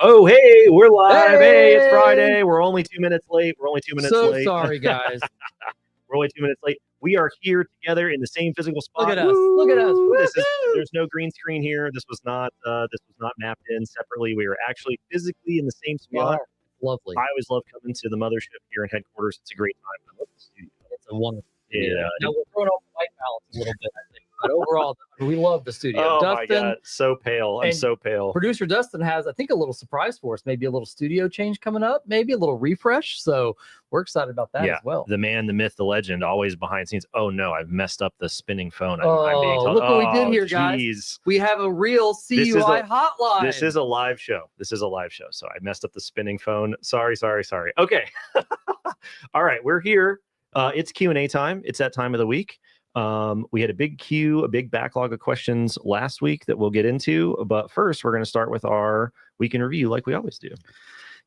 Oh, hey, we're live. Hey, it's Hey! Friday. We're only 2 minutes late. So sorry, guys. We're only 2 minutes late. We are here together in the same physical spot. Look at us. Look at us. There's no green screen here. This was not mapped in separately. We are actually physically in the same spot. Lovely. I always love coming to the mothership here in headquarters. It's a great time. I love the studio. It's a wonderful Yeah. studio. Now we're throwing off the white balance a little bit, I think. But overall, we love the studio. Oh Dustin, my God, so pale. I'm so pale. Producer Dustin has, I think, a little surprise for us. Maybe a little studio change coming up. Maybe a little refresh. So we're excited about that as well. The man, the myth, the legend, always behind the scenes. Oh no, I've messed up the spinning phone. I'm being told. Look what we did here, guys. Geez. We have a real CUI hotline. This is a live show. So I messed up the spinning phone. Sorry. Okay. All right, we're here. It's Q&A time. It's that time of the week. We had a big backlog of questions last week that we'll get into. But first, we're going to start with our week in review like we always do.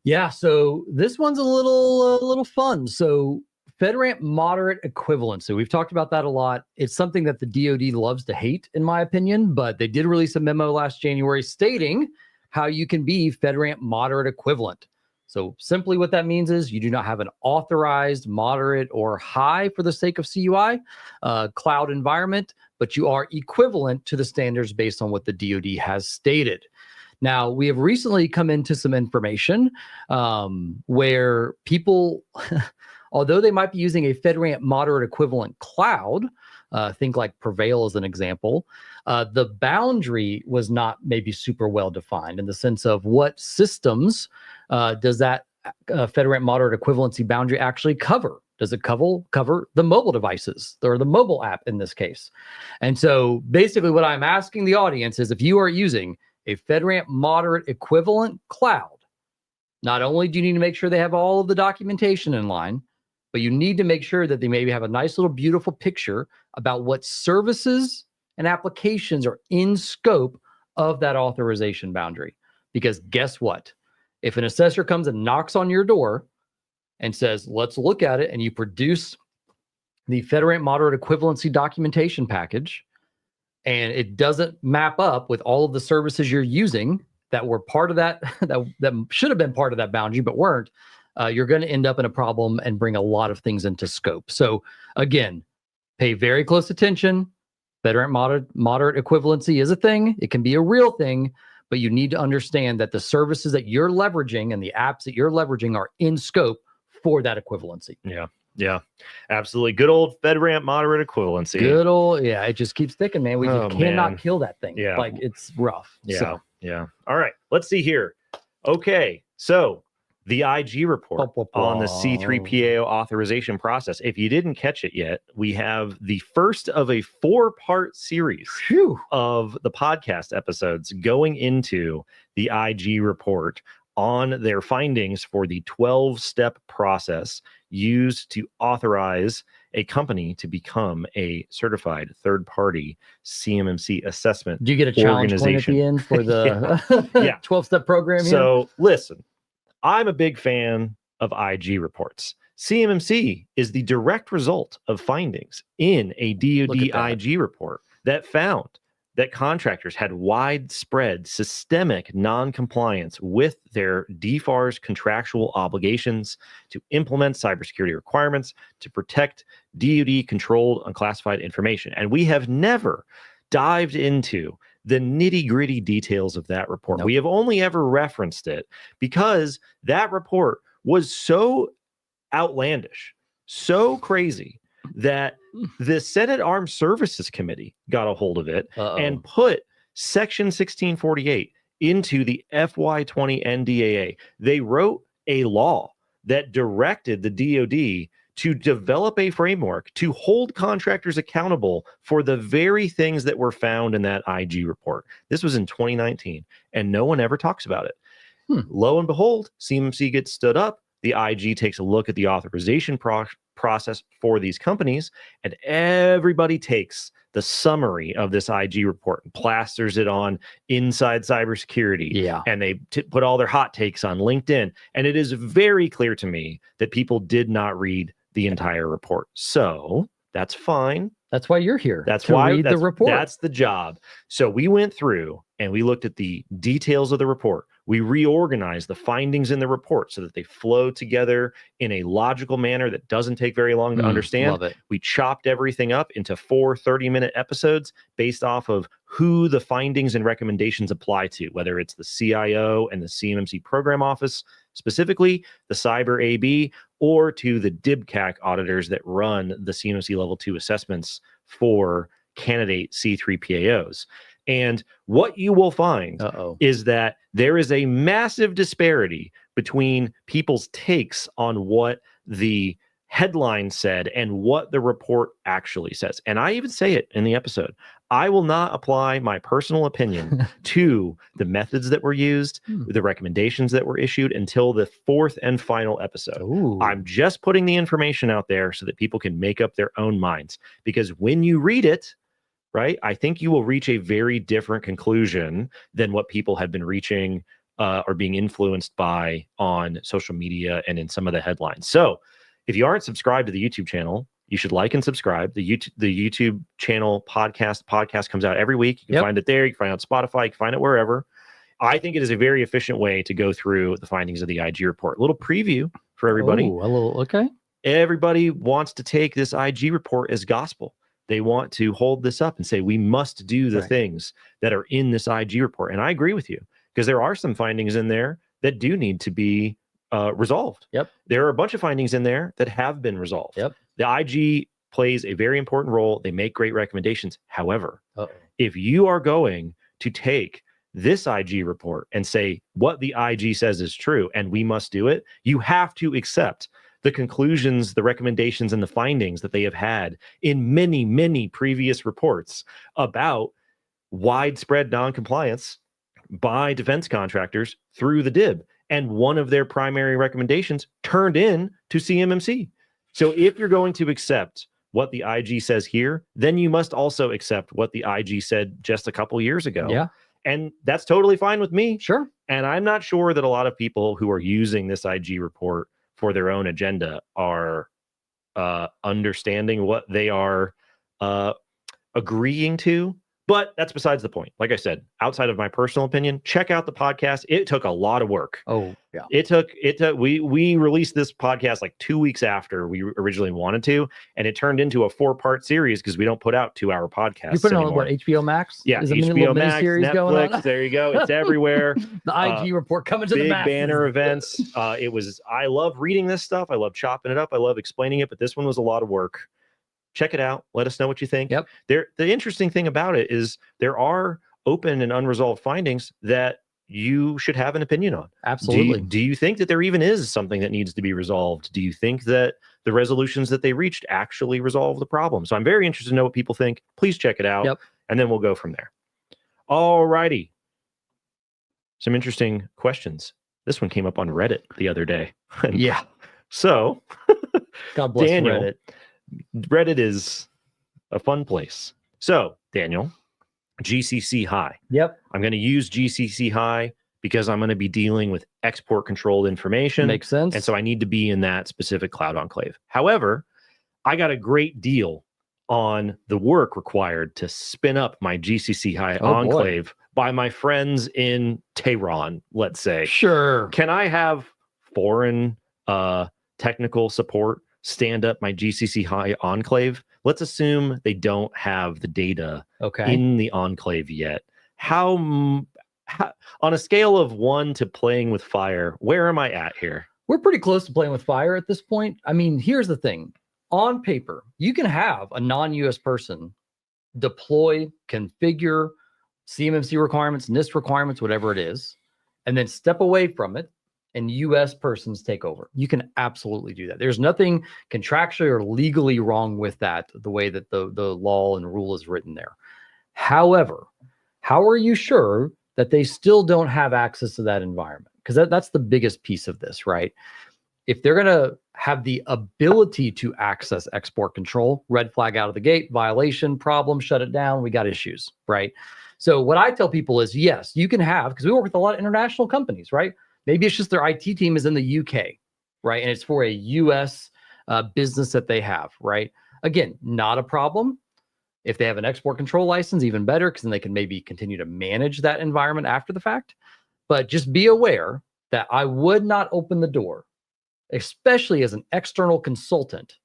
Yeah, so this one's a little fun. So FedRAMP moderate equivalency. We've talked about that a lot. It's something that the DoD loves to hate, in my opinion, but they did release a memo last January stating how you can be FedRAMP moderate equivalent. So simply what that means is you do not have an authorized moderate or high for the sake of CUI cloud environment, but you are equivalent to the standards based on what the DoD has stated. Now, we have recently come into some information where people, although they might be using a FedRAMP moderate equivalent cloud, think like Prevail as an example, the boundary was not maybe super well defined in the sense of what systems does that FedRAMP moderate equivalency boundary actually cover? Does it cover the mobile devices or the mobile app in this case? And so basically what I'm asking the audience is if you are using a FedRAMP moderate equivalent cloud, not only do you need to make sure they have all of the documentation in line, but you need to make sure that they maybe have a nice little beautiful picture about what services and applications are in scope of that authorization boundary. Because guess what? If an assessor comes and knocks on your door and says, let's look at it, and you produce the FedRAMP moderate equivalency documentation package, and it doesn't map up with all of the services you're using that were part of that, that should have been part of that boundary, but weren't, you're going to end up in a problem and bring a lot of things into scope. So again, pay very close attention. FedRAMP moderate equivalency is a thing. It can be a real thing, but you need to understand that the services that you're leveraging and the apps that you're leveraging are in scope for that equivalency. Yeah, absolutely. Good old FedRAMP moderate equivalency. Good old, yeah. It just keeps sticking, man. We just cannot kill that thing. Yeah, like it's rough. Yeah, yeah. All right, let's see here. Okay, so the IG report on the C3PAO authorization process. If you didn't catch it yet, we have the first of a 4-part series of the podcast episodes going into the IG report on their findings for the 12-step process used to authorize a company to become a certified third-party CMMC assessment. Do you get a challenge point at the end for the 12-step program here? So listen, I'm a big fan of IG reports. CMMC is the direct result of findings in a DoD IG report that found that contractors had widespread systemic non-compliance with their DFARS contractual obligations to implement cybersecurity requirements to protect DoD-controlled unclassified information. And we have never dived into the nitty-gritty details of that report. We have only ever referenced it because that report was so outlandish, so crazy, that the Senate Armed Services Committee got a hold of it and put Section 1648 into the FY20 NDAA. They wrote a law that directed the DoD to develop a framework to hold contractors accountable for the very things that were found in that IG report. This was in 2019, and no one ever talks about it. Lo and behold, CMMC gets stood up. The IG takes a look at the authorization process for these companies, and everybody takes the summary of this IG report and plasters it on Inside Cybersecurity. And they put all their hot takes on LinkedIn. And it is very clear to me that people did not read the entire report. So that's fine. That's why you're here. That's why read the report. That's the job. So we went through and we looked at the details of the report. We reorganize the findings in the report so that they flow together in a logical manner that doesn't take very long to understand. Love it. We chopped everything up into 4 30-minute episodes based off of who the findings and recommendations apply to, whether it's the CIO and the CMMC program office, specifically the Cyber AB, or to the DIBCAC auditors that run the CMMC Level 2 assessments for candidate C3PAOs. And what you will find is that there is a massive disparity between people's takes on what the headline said and what the report actually says. And I even say it in the episode. I will not apply my personal opinion to the methods that were used, the recommendations that were issued until the 4th and final episode. I'm just putting the information out there so that people can make up their own minds. Because when you read it, right, I think you will reach a very different conclusion than what people have been reaching or being influenced by on social media and in some of the headlines. So if you aren't subscribed to the YouTube channel, you should like and subscribe. The YouTube channel podcast comes out every week. You can find it there. You can find it on Spotify. You can find it wherever. I think it is a very efficient way to go through the findings of the IG report. A little preview for everybody. Okay. Everybody wants to take this IG report as gospel. They want to hold this up and say, we must do the things that are in this IG report. And I agree with you, because there are some findings in there that do need to be resolved. There are a bunch of findings in there that have been resolved. The IG plays a very important role. They make great recommendations. However, if you are going to take this IG report and say what the IG says is true and we must do it, you have to accept the conclusions, the recommendations, and the findings that they have had in many, many previous reports about widespread noncompliance by defense contractors through the DIB. And one of their primary recommendations turned in to CMMC. So if you're going to accept what the IG says here, then you must also accept what the IG said just a couple years ago. And that's totally fine with me. And I'm not sure that a lot of people who are using this IG report for their own agenda are understanding what they are agreeing to. But that's besides the point. Like I said, outside of my personal opinion, check out the podcast. It took a lot of work. It took we released this podcast like 2 weeks after we originally wanted to, and it turned into a 4-part series because we don't put out 2-hour podcasts. You put it anymore. on what, HBO Max? Yeah, Is HBO Max, Netflix. There you go. It's everywhere. The IG report coming to the big masses. banner events. I love reading this stuff. I love chopping it up. I love explaining it, but this one was a lot of work. Check it out. Let us know what you think. The interesting thing about it is there are open and unresolved findings that you should have an opinion on. Absolutely. Do you think that there even is something that needs to be resolved? Do you think that the resolutions that they reached actually resolve the problem? So I'm very interested to know what people think. Please check it out. And then we'll go from there. All righty. Some interesting questions. This one came up on Reddit the other day. So God bless Daniel, Reddit. Reddit is a fun place. So, Daniel, GCC high. I'm going to use GCC high because I'm going to be dealing with export controlled information. Makes sense. And so I need to be in that specific cloud enclave. However, I got a great deal on the work required to spin up my GCC high enclave by my friends in Tehran, let's say. Can I have foreign technical support stand up my GCC high enclave? Let's assume they don't have the data in the enclave yet. How on a scale of 1 to playing with fire, where am I at here? We're pretty close to playing with fire at this point. I mean, here's the thing. On paper, you can have a non-US person deploy, configure CMMC requirements, NIST requirements, whatever it is, and then step away from it and US persons take over. You can absolutely do that. There's nothing contractually or legally wrong with that, the way that the law and rule is written there. However, how are you sure that they still don't have access to that environment? Because that's the biggest piece of this, right? If they're going to have the ability to access export control, red flag out of the gate, violation, problem, shut it down, we got issues, right? So what I tell people is, yes, you can have, because we work with a lot of international companies, right? Maybe it's just their IT team is in the UK, right? And it's for a US business that they have, right? Again, not a problem. If they have an export control license, even better, because then they can maybe continue to manage that environment after the fact. But just be aware that I would not open the door, especially as an external consultant,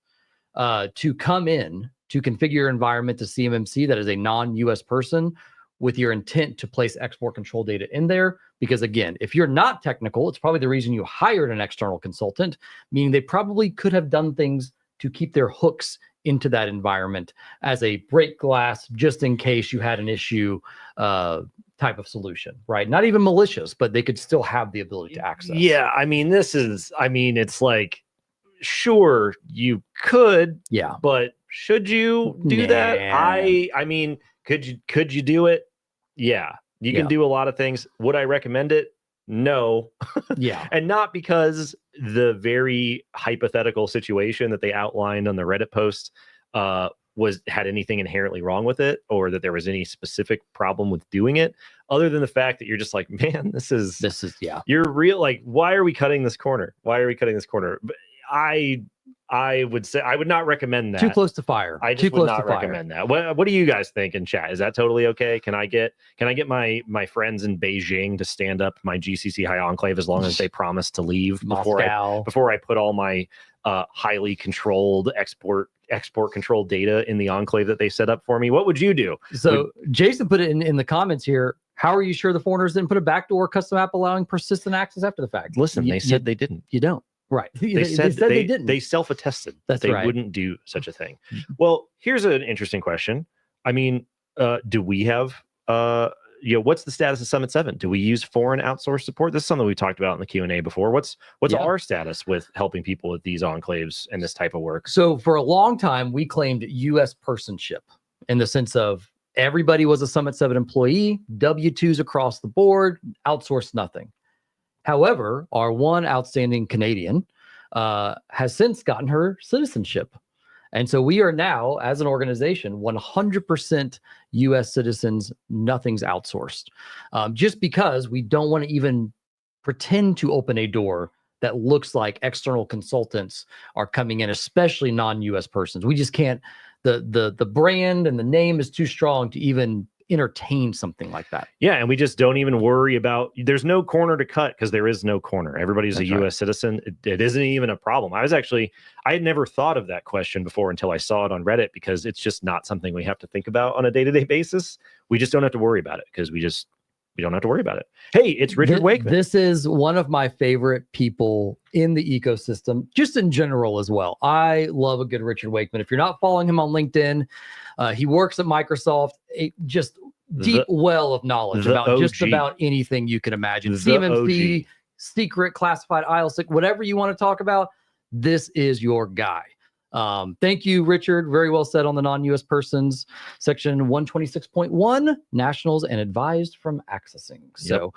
to come in to configure your environment to CMMC that is a non-US person with your intent to place export control data in there. Because again, if you're not technical, it's probably the reason you hired an external consultant, meaning they probably could have done things to keep their hooks into that environment as a break glass, just in case you had an issue type of solution, right? Not even malicious, but they could still have the ability to access. Yeah, I mean, it's like, sure, you could, Yeah, but should you do that? I mean, could you do it? Yeah, you can do a lot of things. Would I recommend it? No. Yeah. And not because the very hypothetical situation that they outlined on the Reddit post had anything inherently wrong with it, or that there was any specific problem with doing it, other than the fact that you're just like, man, this is you're real. Like, why are we cutting this corner? Why are we cutting this corner? But I would say I would not recommend that. Too close to fire. I just would not recommend that. What do you guys think in chat? Is that totally okay? Can I get my friends in Beijing to stand up my GCC High Enclave as long as they promise to leave before I put all my highly controlled export control data in the enclave that they set up for me? What would you do? So Jason put it in the comments here. How are you sure the foreigners didn't put a backdoor custom app allowing persistent access after the fact? Listen, they said they didn't. You don't. Right. They said they didn't. They self-attested that they right. wouldn't do such a thing. Well, here's an interesting question. I mean, do we have what's the status of Summit 7? Do we use foreign outsourced support? This is something we talked about in the Q&A before. What's our status with helping people with these enclaves and this type of work? So for a long time, we claimed US personship in the sense of everybody was a Summit 7 employee, W-2s across the board, outsourced nothing. However, our one outstanding Canadian has since gotten her citizenship. And so we are now, as an organization, 100% U.S. citizens, nothing's outsourced. Just because we don't want to even pretend to open a door that looks like external consultants are coming in, especially non-U.S. persons. We just can't, the brand and the name is too strong to even entertain something like that. Yeah, and we just don't even worry about, there's no corner to cut because there is no corner. Everybody's a U.S. citizen. It isn't even a problem. I had never thought of that question before until I saw it on Reddit, because it's just not something we have to think about on a day-to-day basis. We just don't have to worry about it because we don't have to worry about it. Hey, it's Richard Wakeman. This is one of my favorite people in the ecosystem, just in general as well. I love a good Richard Wakeman. If you're not following him on LinkedIn, he works at Microsoft, just deep well of knowledge about just about anything you can imagine. CMMC, secret, classified, IL6, whatever you want to talk about, this is your guy. Thank you, Richard. Very well said on the non-U.S. persons, section 126.1, nationals and advised from accessing. So,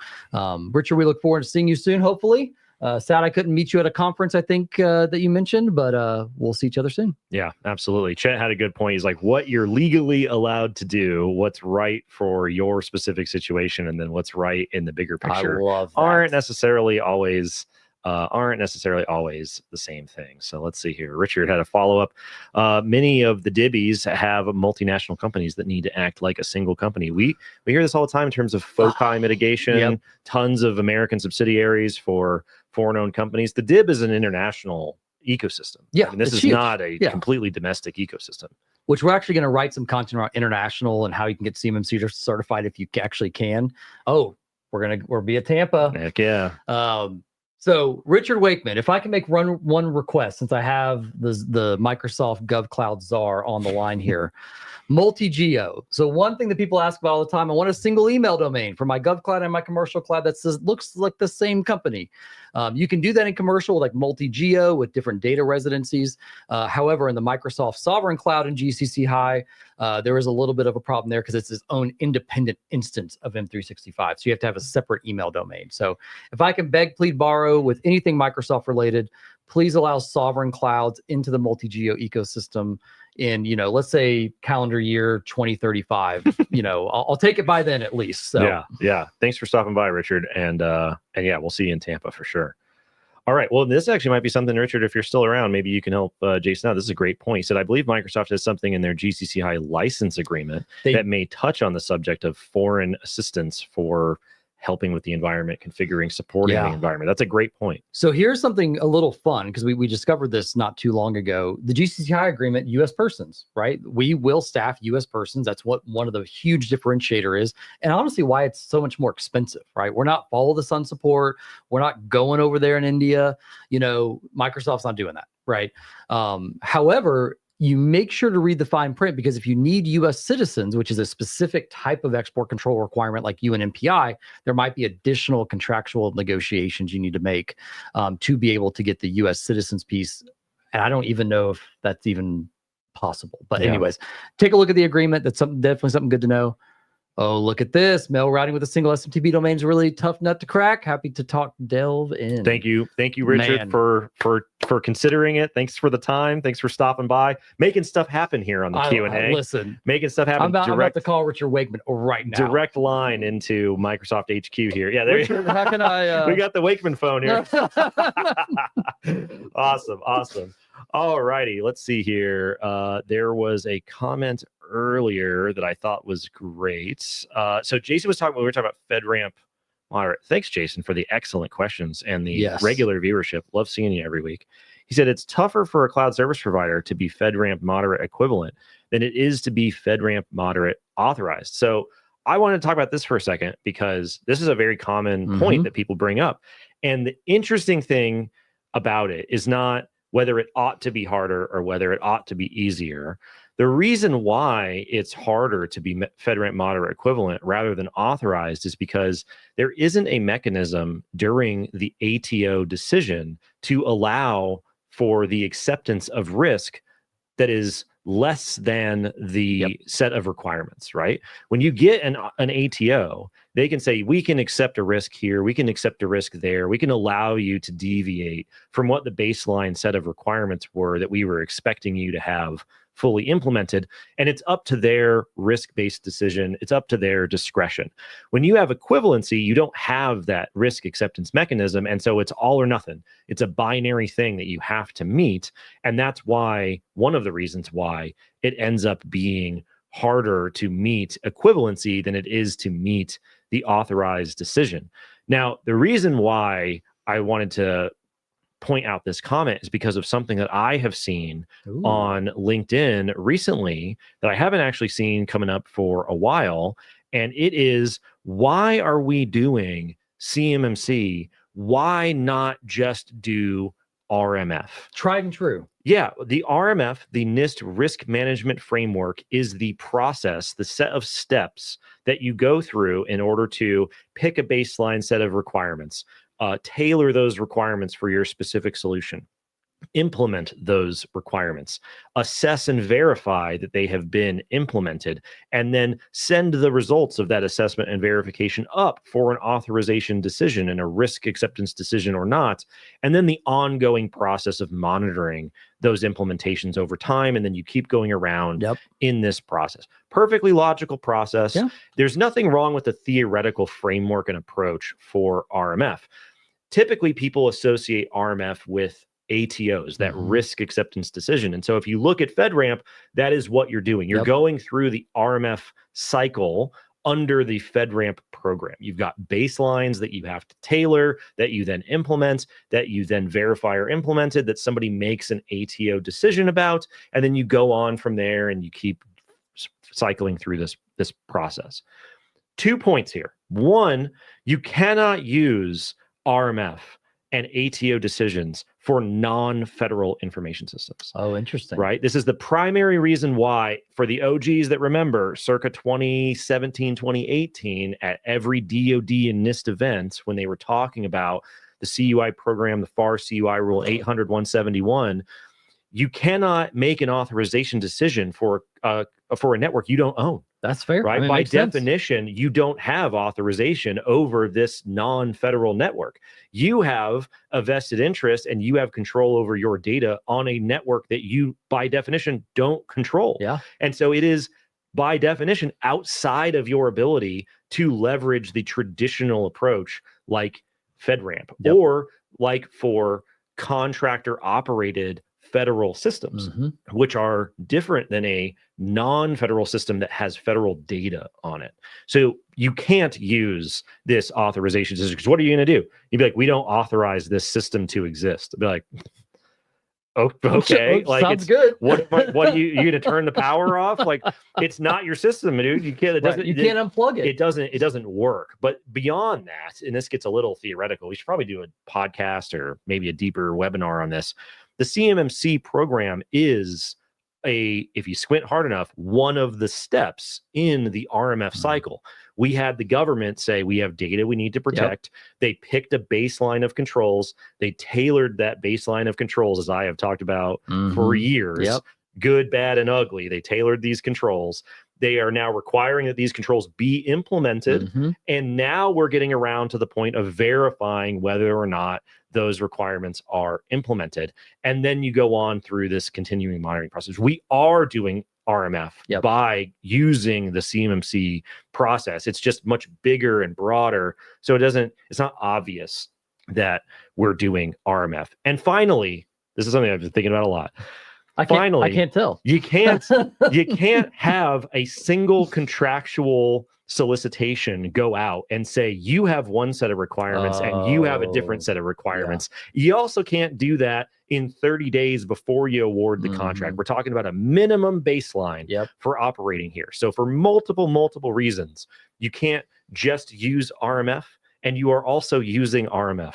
Richard, we look forward to seeing you soon, hopefully. Sad I couldn't meet you at a conference, I think, that you mentioned, but we'll see each other soon. Yeah, absolutely. Chet had a good point. He's like, what you're legally allowed to do, what's right for your specific situation, and then what's right in the bigger picture I love that. aren't necessarily always the same thing. So let's see here. Richard had a follow-up. Many of the DIBs have multinational companies that need to act like a single company. We hear this all the time in terms of FOCI mitigation, tons of American subsidiaries for foreign-owned companies. The DIB is an international ecosystem. Yeah, I mean, this is huge. not a completely domestic ecosystem. Which we're actually going to write some content around international and how you can get CMMC certified if you actually can. Oh, we're via Tampa. Heck yeah. So Richard Wakeman, if I can make one request, since I have the Microsoft GovCloud czar on the line here, multi-geo. So one thing that people ask about all the time, I want a single email domain for my GovCloud and my commercial cloud that looks like the same company. You can do that in commercial, like multi-geo with different data residencies. However, in the Microsoft Sovereign Cloud and GCC High, there is a little bit of a problem there because it's its own independent instance of M365. So you have to have a separate email domain. So if I can beg, plead, borrow with anything Microsoft related, please allow sovereign clouds into the multi-geo ecosystem in, let's say calendar year 2035. I'll take it by then at least. So yeah. Thanks for stopping by, Richard. And yeah, we'll see you in Tampa for sure. All right. Well, this actually might be something, Richard, if you're still around, maybe you can help Jason out. This is a great point. He said, I believe Microsoft has something in their GCC High license agreement that may touch on the subject of foreign assistance for helping with the environment, configuring, supporting the environment. That's a great point. So here's something a little fun, because we discovered this not too long ago. The GCCI agreement, U.S. persons, right? We will staff U.S. persons. That's what one of the huge differentiator is. And honestly, why it's so much more expensive, right? We're not follow the sun support. We're not going over there in India. You know, Microsoft's not doing that, right? However, you make sure to read the fine print, because if you need U.S. citizens, which is a specific type of export control requirement like UNMPI, there might be additional contractual negotiations you need to make to be able to get the U.S. citizens piece. And I don't even know if that's even possible. But anyways, take a look at the agreement. That's definitely something good to know. Oh, look at this. Mail routing with a single SMTP domain is a really tough nut to crack. Happy to delve in. Thank you, Richard, for considering it. Thanks for the time. Thanks for stopping by, making stuff happen here on the Q&A. Listen, making stuff happen. I'm about to call Richard Wakeman right now. Direct line into Microsoft HQ here. Yeah, there Richard, how can I? We got the Wakeman phone here. Awesome. All righty, let's see here. There was a comment earlier that I thought was great. So Jason was talking, we were talking about FedRAMP moderate. Thanks, Jason, for the excellent questions and the regular viewership. Love seeing you every week. He said it's tougher for a cloud service provider to be FedRAMP moderate equivalent than it is to be FedRAMP moderate authorized. So I want to talk about this for a second, because this is a very common point that people bring up. And the interesting thing about it is not whether it ought to be harder or whether it ought to be easier. The reason why it's harder to be FedRAMP moderate equivalent rather than authorized is because there isn't a mechanism during the ATO decision to allow for the acceptance of risk that is less than the set of requirements, right? When you get an ATO, they can say, we can accept a risk here, we can accept a risk there, we can allow you to deviate from what the baseline set of requirements were that we were expecting you to have fully implemented. And it's up to their risk-based decision. It's up to their discretion. When you have equivalency, you don't have that risk acceptance mechanism. And so it's all or nothing. It's a binary thing that you have to meet. And that's why, one of the reasons why it ends up being harder to meet equivalency than it is to meet the authorized decision. Now, the reason why I wanted to point out this comment is because of something that I have seen on LinkedIn recently that I haven't actually seen coming up for a while. And it is, why are we doing CMMC? Why not just do RMF? Tried and true. Yeah, the RMF, the NIST Risk Management Framework, is the process, the set of steps that you go through in order to pick a baseline set of requirements, tailor those requirements for your specific solution, implement those requirements, assess and verify that they have been implemented, and then send the results of that assessment and verification up for an authorization decision and a risk acceptance decision or not. And then the ongoing process of monitoring those implementations over time. And then you keep going around in this process. Perfectly logical process. There's nothing wrong with the theoretical framework and approach for RMF. Typically, people associate RMF with ATOs, that risk acceptance decision. And so if you look at FedRAMP, that is what you're doing. You're going through the RMF cycle under the FedRAMP program. You've got baselines that you have to tailor, that you then implement, that you then verify are implemented, that somebody makes an ATO decision about, and then you go on from there and you keep cycling through this process. 2 points here. One, you cannot use RMF and ATO decisions for non-federal information systems. Oh, interesting. Right? This is the primary reason why, for the OGs that remember, circa 2017, 2018, at every DoD and NIST event, when they were talking about the CUI program, the FARS CUI rule 800-171, you cannot make an authorization decision for a network you don't own. That's fair. Right? I mean, by definition, you don't have authorization over this non-federal network. You have a vested interest and you have control over your data on a network that you, by definition, don't control. And so it is, by definition, outside of your ability to leverage the traditional approach like FedRAMP or like for contractor operated federal systems, which are different than a non-federal system that has federal data on it. So you can't use this authorization system, because what are you going to do? You'd be like, we don't authorize this system to exist. I'd be like, okay, like sounds good. What are you going to turn the power off? Like, it's not your system, dude. You can't. You can't unplug it. It doesn't work. But beyond that, and this gets a little theoretical, we should probably do a podcast or maybe a deeper webinar on this. The CMMC program is if you squint hard enough, one of the steps in the RMF cycle. We had the government say, we have data we need to protect. They picked a baseline of controls. They tailored that baseline of controls, as I have talked about for years, good, bad, and ugly. They tailored these controls. They are now requiring that these controls be implemented. And now we're getting around to the point of verifying whether or not those requirements are implemented. And then you go on through this continuing monitoring process. We are doing RMF by using the CMMC process. It's just much bigger and broader. So it's not obvious that we're doing RMF. And finally, this is something I've been thinking about a lot. I can't tell. You can't have a single contractual solicitation go out and say you have one set of requirements and you have a different set of requirements. You also can't do that in 30 days before you award the contract. We're talking about a minimum baseline for operating here. So for multiple reasons, you can't just use RMF, and you are also using RMF.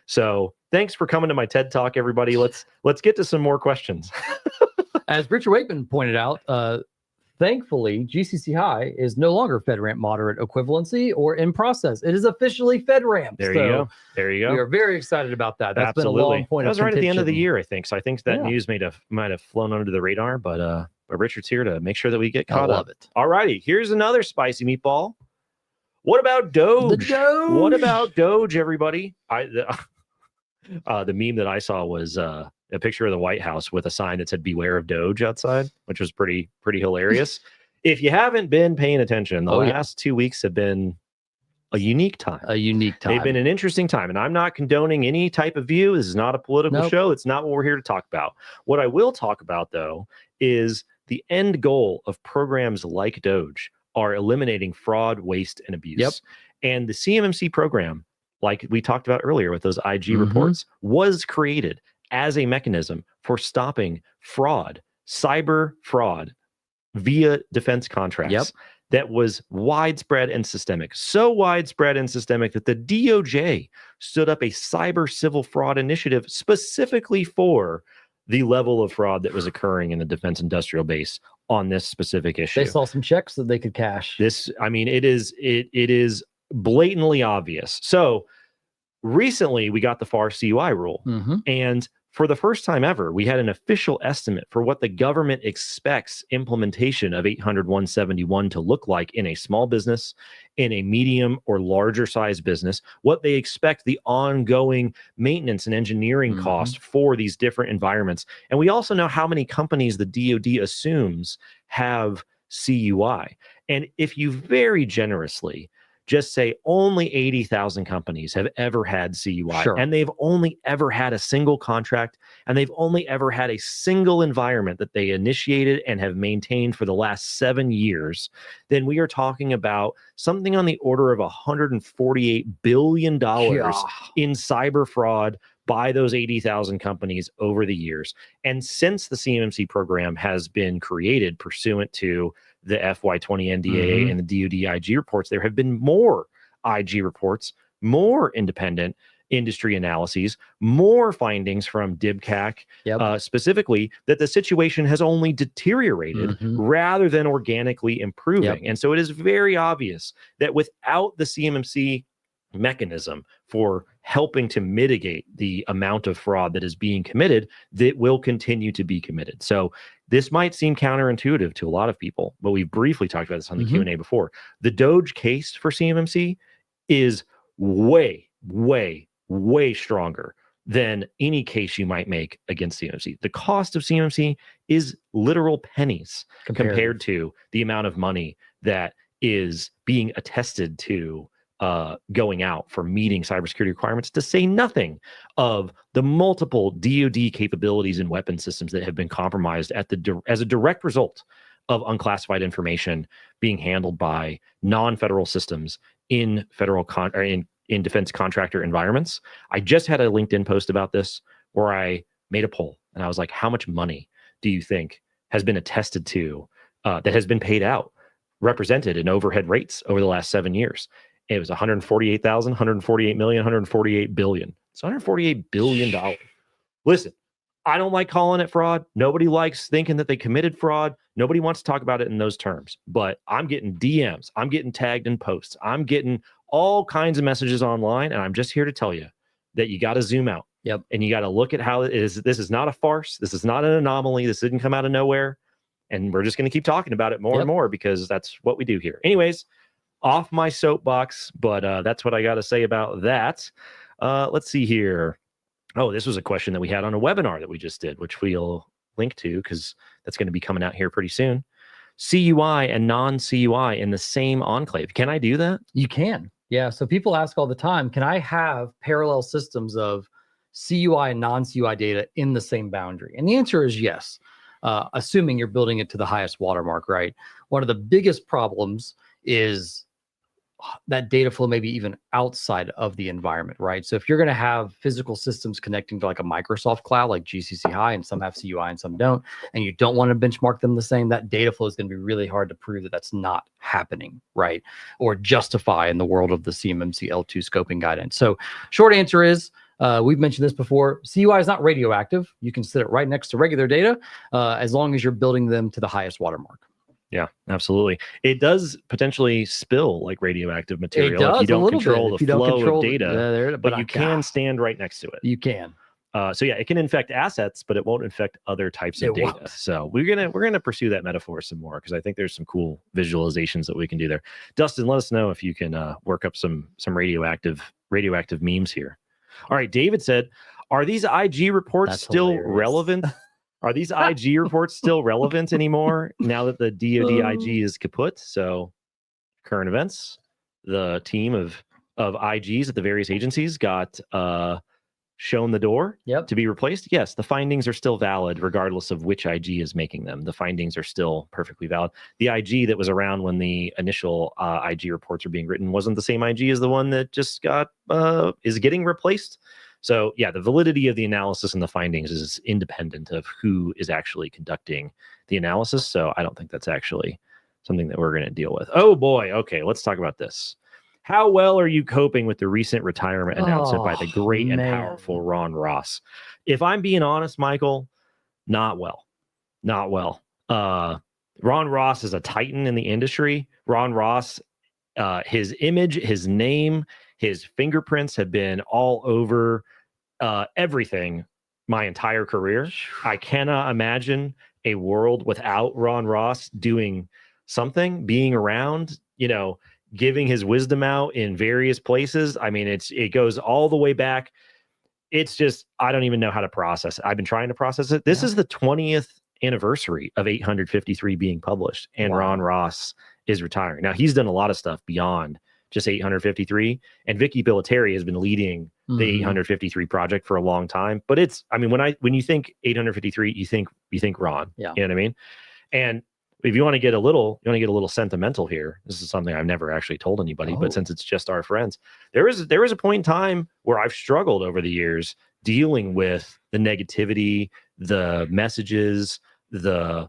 So thanks for coming to my TED Talk, everybody. Let's get to some more questions. As Richard Wakeman pointed out, thankfully, GCC High is no longer FedRAMP moderate equivalency or in process. It is officially FedRAMP. There you go. We are very excited about that. That's Absolutely. been a long point. That was right at the end of the year, I think. So I think that news might have flown under the radar, but Richard's here to make sure that we get caught up. All righty. Here's another spicy meatball. What about Doge? What about Doge, everybody? The meme that I saw was a picture of the White House with a sign that said "Beware of Doge" outside, which was pretty hilarious. If you haven't been paying attention, the last 2 weeks have been a unique time. They've been an interesting time, and I'm not condoning any type of view. This is not a political show. It's not what we're here to talk about. What I will talk about, though, is the end goal of programs like Doge are eliminating fraud, waste, and abuse. And the CMMC program, like we talked about earlier with those IG reports, was created as a mechanism for stopping fraud, cyber fraud via defense contracts that was widespread and systemic. So widespread and systemic that the DOJ stood up a cyber civil fraud initiative specifically for the level of fraud that was occurring in the defense industrial base on this specific issue. They saw some checks that they could cash. It is blatantly obvious. So recently we got the DFARS CUI rule, and for the first time ever, we had an official estimate for what the government expects implementation of 800-171 to look like in a small business, in a medium or larger size business, what they expect the ongoing maintenance and engineering cost for these different environments. And we also know how many companies the DoD assumes have CUI. And if you very generously just say only 80,000 companies have ever had CUI, and they've only ever had a single contract, and they've only ever had a single environment that they initiated and have maintained for the last 7 years, then we are talking about something on the order of $148 billion in cyber fraud by those 80,000 companies over the years. And since the CMMC program has been created pursuant to the FY20 NDAA and the DoD IG reports, there have been more IG reports, more independent industry analyses, more findings from DIBCAC, specifically that the situation has only deteriorated rather than organically improving. And so it is very obvious that without the CMMC mechanism for helping to mitigate the amount of fraud that is being committed, that will continue to be committed. So this might seem counterintuitive to a lot of people, but we've briefly talked about this on the Q&A before. The Doge case for CMMC is way stronger than any case you might make against CMMC. The cost of CMMC is literal pennies compared to the amount of money that is being attested to going out for meeting cybersecurity requirements, to say nothing of the multiple DoD capabilities and weapon systems that have been compromised as a direct result of unclassified information being handled by non-federal systems in federal in defense contractor environments. I just had a LinkedIn post about this where I made a poll and I was like, how much money do you think has been attested to that has been paid out, represented in overhead rates over the last 7 years? It was 148,000, 148 million, 148 billion. It's $148 billion. Listen, I don't like calling it fraud. Nobody likes thinking that they committed fraud. Nobody wants to talk about it in those terms. But I'm getting DMs. I'm getting tagged in posts. I'm getting all kinds of messages online. And I'm just here to tell you that you got to zoom out. Yep. And you got to look at how it is. This is not a farce. This is not an anomaly. This didn't come out of nowhere. And we're just going to keep talking about it more and more because that's what we do here. Anyways, off my soapbox, but that's what I got to say about that. Let's see here. Oh, this was a question that we had on a webinar that we just did, which we'll link to because that's going to be coming out here pretty soon. CUI and non-CUI in the same enclave. Can I do that? You can. Yeah. So people ask all the time, can I have parallel systems of CUI and non-CUI data in the same boundary? And the answer is yes, assuming you're building it to the highest watermark, right? One of the biggest problems is that data flow maybe even outside of the environment, right? So if you're going to have physical systems connecting to like a Microsoft cloud, like GCC High, and some have CUI and some don't, and you don't want to benchmark them the same, that data flow is going to be really hard to prove that that's not happening, right? Or justify in the world of the CMMC L2 scoping guidance. So short answer is, we've mentioned this before, CUI is not radioactive. You can set it right next to regular data as long as you're building them to the highest watermark. Yeah, absolutely. It does potentially spill like radioactive material if you don't control the flow of data, but you can stand right next to it. You can. So yeah, it can infect assets, but it won't infect other types of data. So we're gonna pursue that metaphor some more because I think there's some cool visualizations that we can do there. Dustin, let us know if you can work up some radioactive memes here. All right, David said, "Are these IG reports still relevant?" Are these IG reports still relevant anymore now that the DoD IG is kaput? So current events, the team of IGs at the various agencies got shown the door to be replaced. Yes, the findings are still valid regardless of which IG is making them. The findings are still perfectly valid. The IG that was around when the initial IG reports were being written wasn't the same IG as the one that just got is getting replaced. So yeah, the validity of the analysis and the findings is independent of who is actually conducting the analysis. So I don't think that's actually something that we're going to deal with. Oh boy. Okay, let's talk about this. How well are you coping with the recent retirement announcement by the great and powerful Ron Ross? If I'm being honest, Michael, not well. Not well. Ron Ross is a titan in the industry. Ron Ross, his image, his name, his fingerprints have been all over everything my entire career. I cannot imagine a world without Ron Ross doing something, being around, giving his wisdom out in various places. I mean, it goes all the way back. It's just, I don't even know how to process it. I've been trying to process it. This is the 20th anniversary of 853 being published, and Ron Ross is retiring. Now, he's done a lot of stuff beyond just 853, and Vicky Billeteri has been leading the 853 project for a long time. But it's, I mean, when you think 853, you think Ron. Yeah. You know what I mean? And if you want to get a little sentimental here, this is something I've never actually told anybody, but since it's just our friends, there was a point in time where I've struggled over the years dealing with the negativity, the messages, the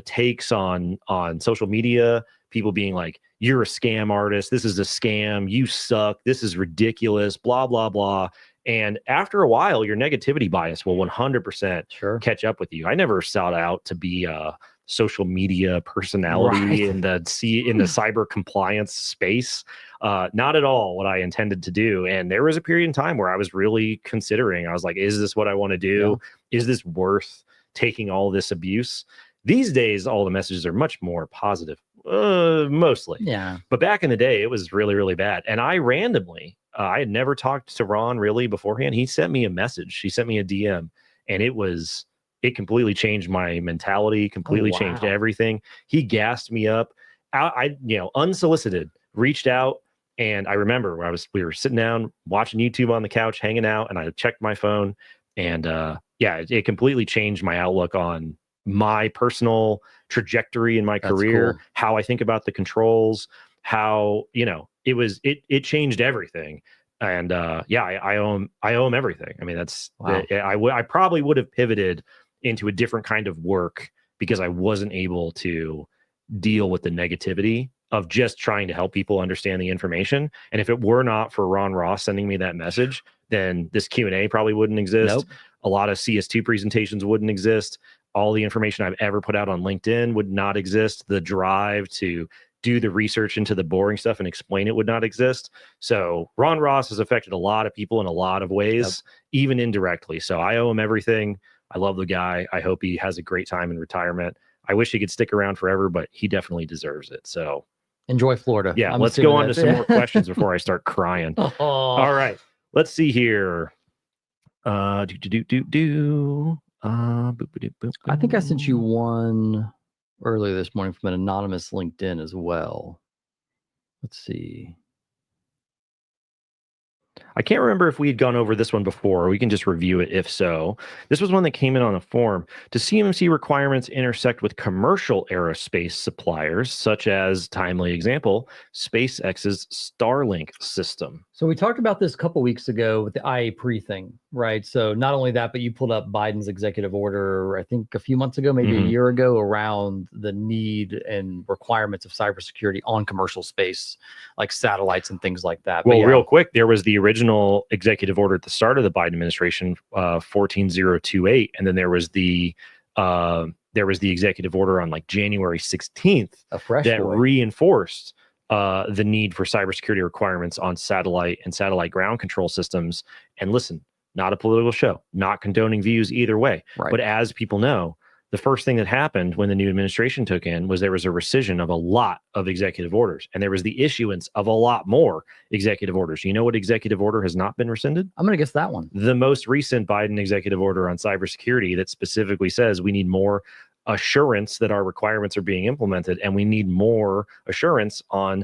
takes on social media, people being like, you're a scam artist, this is a scam, you suck, this is ridiculous, blah, blah, blah. And after a while, your negativity bias will 100% catch up with you. I never sought out to be a social media personality in the cyber compliance space. Not at all what I intended to do. And there was a period in time where I was really considering, I was like, is this what I want to do? Is this worth taking all this abuse? These days, all the messages are much more positive, mostly. Yeah. But back in the day, it was really, really bad. And I randomly, I had never talked to Ron really beforehand. He sent me a message. He sent me a DM, and it completely changed my mentality, completely changed everything. He gassed me up. I unsolicited, reached out, And I remember we were sitting down watching YouTube on the couch, hanging out, and I checked my phone, and it completely changed my outlook on my personal trajectory in my career, cool. how I think about the controls, how, it changed everything. And I owe him everything. I mean, that's Wow. I probably would have pivoted into a different kind of work because I wasn't able to deal with the negativity of just trying to help people understand the information. And if it were not for Ron Ross sending me that message, then this Q&A probably wouldn't exist. Nope. A lot of CS2 presentations wouldn't exist. All the information I've ever put out on LinkedIn would not exist. The drive to do the research into the boring stuff and explain it would not exist. So Ron Ross has affected a lot of people in a lot of ways, even indirectly. So I owe him everything. I love the guy. I hope he has a great time in retirement. I wish he could stick around forever, but he definitely deserves it. So enjoy Florida. Yeah, let's go on to some more questions before I start crying. All right, let's see here. I think I sent you one earlier this morning from an anonymous LinkedIn as well. Let's see. I can't remember if we had gone over this one before. We can just review it if so. This was one that came in on a form. Do CMMC requirements intersect with commercial aerospace suppliers, such as, timely example, SpaceX's Starlink system? So we talked about this a couple weeks ago with the IA pre thing, right? So not only that, but you pulled up Biden's executive order, I think a few months ago, maybe a year ago, around the need and requirements of cybersecurity on commercial space, like satellites and things like that. Well, real quick, there was the original executive order at the start of the Biden administration, 14028, and then there was the executive order on like January 16th that reinforced the need for cybersecurity requirements on satellite and satellite ground control systems. And listen, not a political show, not condoning views either way. Right. But as people know, the first thing that happened when the new administration took in was there was a rescission of a lot of executive orders, and there was the issuance of a lot more executive orders. You know what executive order has not been rescinded? I'm going to guess that one. The most recent Biden executive order on cybersecurity that specifically says we need more assurance that our requirements are being implemented, and we need more assurance on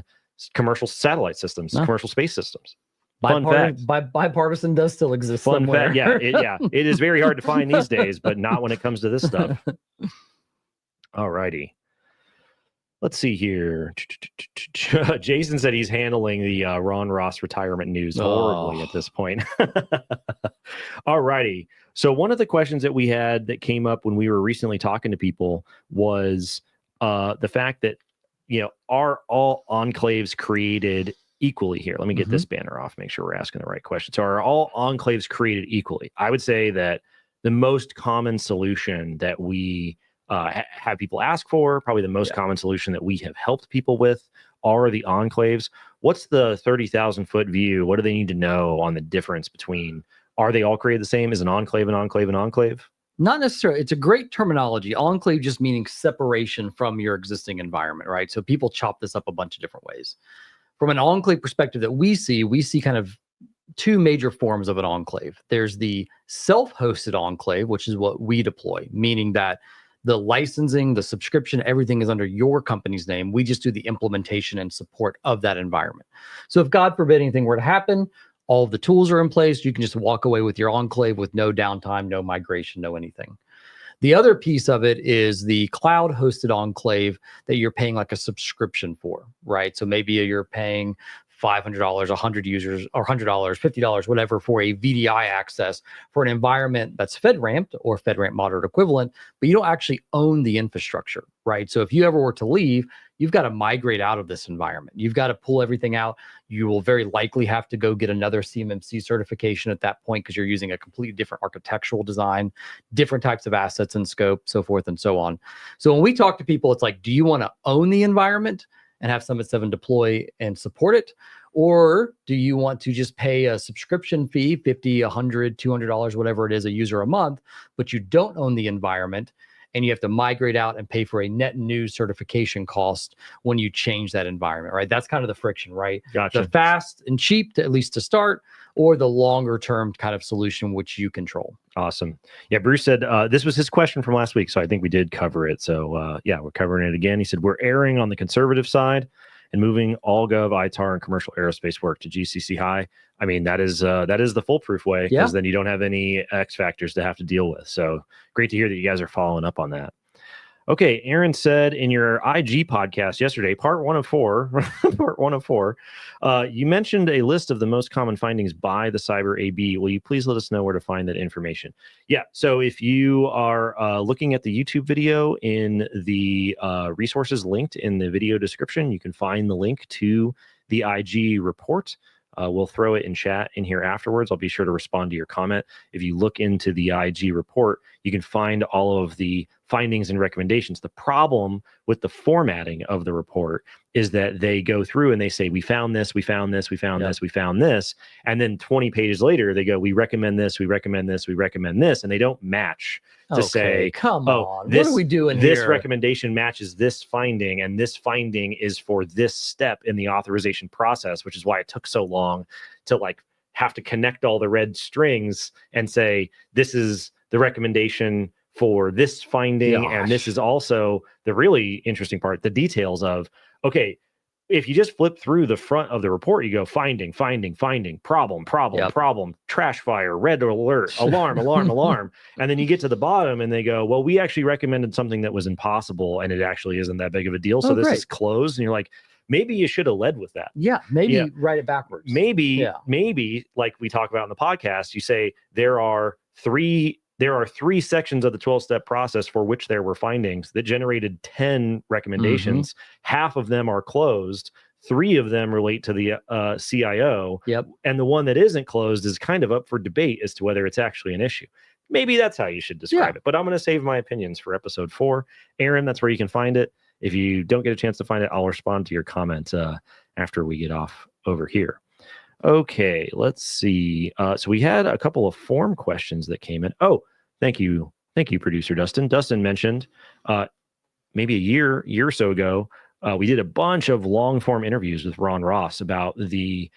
commercial satellite systems, commercial space systems. Bipartisan does still exist somewhere. Fact, it is very hard to find these days, but not when it comes to this stuff. All righty. Let's see here. Jason said he's handling the Ron Ross retirement news horribly at this point. All righty. So one of the questions that we had that came up when we were recently talking to people was the fact that, are all enclaves created equally here? Let me get this banner off, make sure we're asking the right question. So are all enclaves created equally? I would say that the most common solution that we have people ask for, probably the most common solution that we have helped people with, are the enclaves. What's the 30,000 foot view? What do they need to know on the difference between, are they all created the same? Is an enclave an enclave an enclave? Not necessarily. It's a great terminology. Enclave just meaning separation from your existing environment, right? So people chop this up a bunch of different ways. From an enclave perspective that we see kind of two major forms of an enclave. There's the self-hosted enclave, which is what we deploy, meaning that the licensing, the subscription, everything is under your company's name. We just do the implementation and support of that environment. So if God forbid anything were to happen, all of the tools are in place. You can just walk away with your enclave with no downtime, no migration, no anything. The other piece of it is the cloud hosted enclave that you're paying like a subscription for, right? So maybe you're paying $500, 100 users, or $100, $50, whatever, for a VDI access for an environment that's FedRAMP or FedRAMP moderate equivalent, but you don't actually own the infrastructure, right? So if you ever were to leave, you've got to migrate out of this environment. You've got to pull everything out. You will very likely have to go get another CMMC certification at that point because you're using a completely different architectural design, different types of assets and scope, so forth and so on. So when we talk to people, it's like, do you want to own the environment and have Summit 7 deploy and support it? Or do you want to just pay a subscription fee, $50, $100, $200, whatever it is, a user a month, but you don't own the environment and you have to migrate out and pay for a net new certification cost when you change that environment, right? That's kind of the friction, right? Gotcha. The fast and cheap, at least to start, or the longer term kind of solution, which you control. Awesome. Yeah, Bruce said this was his question from last week, so I think we did cover it. So yeah, we're covering it again. He said, we're erring on the conservative side and moving all Gov, ITAR, and commercial aerospace work to GCC High. I mean, that is the foolproof way, because then you don't have any X factors to have to deal with. So great to hear that you guys are following up on that. Okay, Aaron said in your IG podcast yesterday, part 104, part 104, you mentioned a list of the most common findings by the Cyber AB. Will you please let us know where to find that information? Yeah, so if you are looking at the YouTube video in the resources linked in the video description, you can find the link to the IG report. We'll throw it in chat in here afterwards. I'll be sure to respond to your comment. If you look into the IG report, you can find all of the findings and recommendations. The problem with the formatting of the report is that they go through and they say, we found this, we found this, we found this, we found this. And then 20 pages later, they go, we recommend this, we recommend this, we recommend this. And they don't match to say, come on, what are we doing here? This here? recommendation matches this finding, and this finding is for this step in the authorization process, which is why it took so long to have to connect all the red strings and say, this is the recommendation for this finding. And this is also the really interesting part, the details of, okay, if you just flip through the front of the report, you go finding, problem, trash fire, red alert, alarm. And then you get to the bottom and they go, well, we actually recommended something that was impossible and it actually isn't that big of a deal. So this is closed. And you're like, maybe you should have led with that. Yeah, maybe write it backwards. Maybe like we talk about in the podcast, you say there are three sections of the 12-step process for which there were findings that generated 10 recommendations. Half of them are closed. 3 of them relate to the CIO. And the one that isn't closed is kind of up for debate as to whether it's actually an issue. Maybe that's how you should describe it. But I'm going to save my opinions for episode 4. Aaron, that's where you can find it. If you don't get a chance to find it, I'll respond to your comment after we get off over here. Okay, let's see. So we had a couple of form questions that came in. Oh, thank you, producer Dustin. Dustin mentioned maybe a year or so ago, we did a bunch of long form interviews with Ron Ross about the